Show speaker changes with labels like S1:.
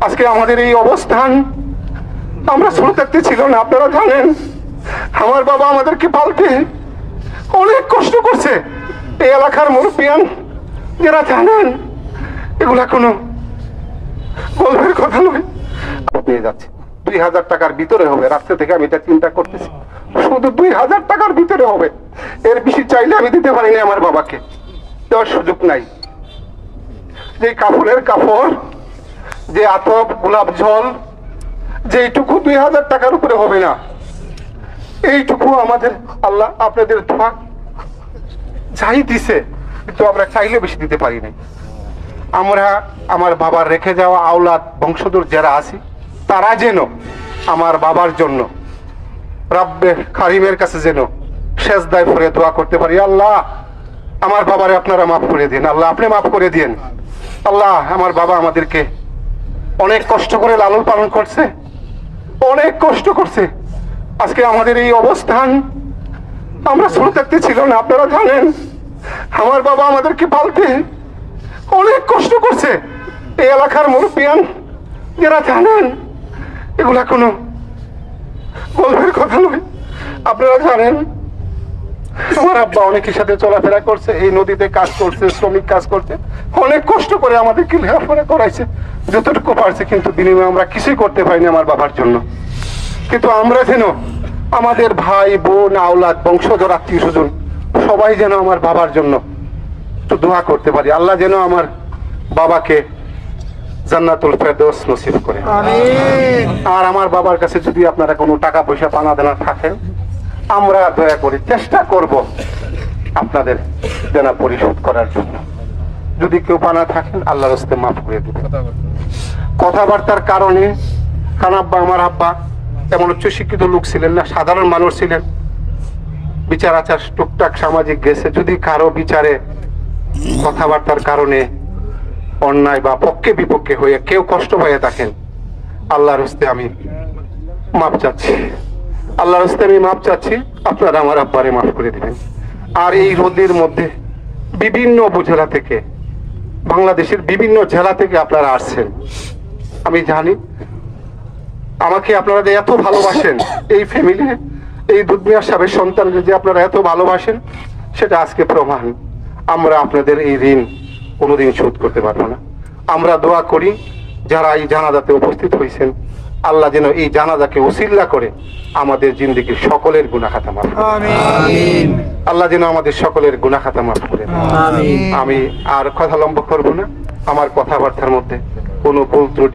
S1: আজকে আমাদের এই অবস্থান আমরা ছোট থাকতে ছিল না। আপনারা জানেন আমার বাবা আমাদেরকে পালতে অনেক কষ্ট করছে। এই এলাকার মুরব্বিয়ান যারা জানেন এগুলা কোনো গল্পের কথা নয়। নিয়ে যাচ্ছে 2000 টাকার ভিতরে হবে। রাস্তা থেকে আমি এটা চিন্তা করতেছি, শুধু 2000 টাকার ভিতরে হবে। এর বেশি চাইলে আমি দিতে পারিনি, আমার বাবাকে দেওয়ার সুযোগ নাই। যে কাপড়ের কাপড়, যে আতপ, গোলাপ জল, যেইটুকু 2000 টাকার উপরে হবে না, এইটুকু আমাদের আল্লাহ আপনাদের দোয়া যাই দিছে, কিন্তু আমরা চাইলে বেশি দিতে পারি নাই। আমরা আমার বাবার রেখে যাওয়া আওলাদ বংশধর যারা আছি, তারা যেন আমার বাবার জন্য রাব্বে কারিমের কাছে যেন সেজদায় পড়ে দোয়া করতে পারি, আল্লাহ আমার বাবারে আপনারা মাফ করে দিন, আল্লাহ আপনি মাফ করে দিন। আল্লাহ আমার বাবা আমাদেরকে অনেক কষ্ট করে লালন পালন করছে, অনেক কষ্ট করছে। আজকে আমাদের এই অবস্থান আমরা ছোট থাকতে ছিল না। আপনারা জানেন আমার বাবা আমাদেরকে পালতে অনেক কষ্ট করছে। এই এলাকার মুরব্বিয়ান যারা জানেন এগুলা কোনো গল্পের কথা নয়। আপনারা জানেন আমার আব্বা অনেকের সাথে চলাফেরা করছে, এই নদীতে কাজ করছে, শ্রমিক কাজ করছে, অনেক কষ্ট করে আমাদেরকে লেখাপড়া করাইছে যতটুকু পারছে, কিন্তু বিনিময়ে আমরা কিছুই করতে পারিনি আমার বাবার জন্য। কিন্তু আমরা যেন আমাদের ভাই বোন আওলাদ বংশধর আত্মীয় স্বজন সবাই যেন আমার বাবার জন্য একটু দোয়া করতে পারি, আল্লাহ যেন আমার বাবাকে জান্নাতুল ফেরদৌস নসিব করে। আমিন। আর আমার বাবার কাছে যদি আপনারা কোনো টাকা পয়সা পানা দেনা থাকেন, আমরা দয়া করে চেষ্টা করব আপনাদের দেনা পরিশোধ করার জন্য। যদি কেউ পানা থাকেন আল্লাহর রাস্তায় মাফ করে দিবেন। কথাবার্তার কারণে, কারণ আব্বা আমার আব্বা তেমন উচ্চ শিক্ষিত লোক ছিলেন না, সাধারণ মানুষ ছিলেন। বিচার আচার টুকটাক সামাজিক গেছে, যদি কারো বিচারে কথাবার্তার কারণে অন্যায় বা পক্ষে বিপক্ষে হয়ে কেউ কষ্ট পেয়ে থাকেন, আল্লাহর হস্তে আমি মাপ চাচ্ছি, আল্লাহর হস্তে আমি মাপ চাচ্ছি, আপনারা আমার আব্বারে মাফ করে দিবেন। আর এই রোদের মধ্যে বিভিন্ন উপজেলা থেকে, বাংলাদেশের বিভিন্ন জেলা থেকে আপনারা আসছেন। আমি জানি আমাকে আপনারা যে এত ভালোবাসেন, এই ফ্যামিলি, এই দুধমিয়া সাহেবের সন্তানকে যে আপনারা এত ভালোবাসেন, সেটা আজকে প্রমাণ। আমরা আপনাদের এই ঋণ কোনোদিন শোধ করতে পারবো না। আমরা দোয়া করি যারা এই জানাজাতে উপস্থিত হয়েছেন, আল্লাহ যেন এই জানাজাকে ওসিলা করে আমাদের জিন্দেগির সকলের গুনাহ খাতা মাফ করে। আমিন। আল্লাহ যেন আমাদের সকলের গুনাহ খাতা মাফ করে। আমিন। আমি আর কথা লম্বা করব না। আমার কথাবার্তার মধ্যে কোনো ভুল ত্রুটি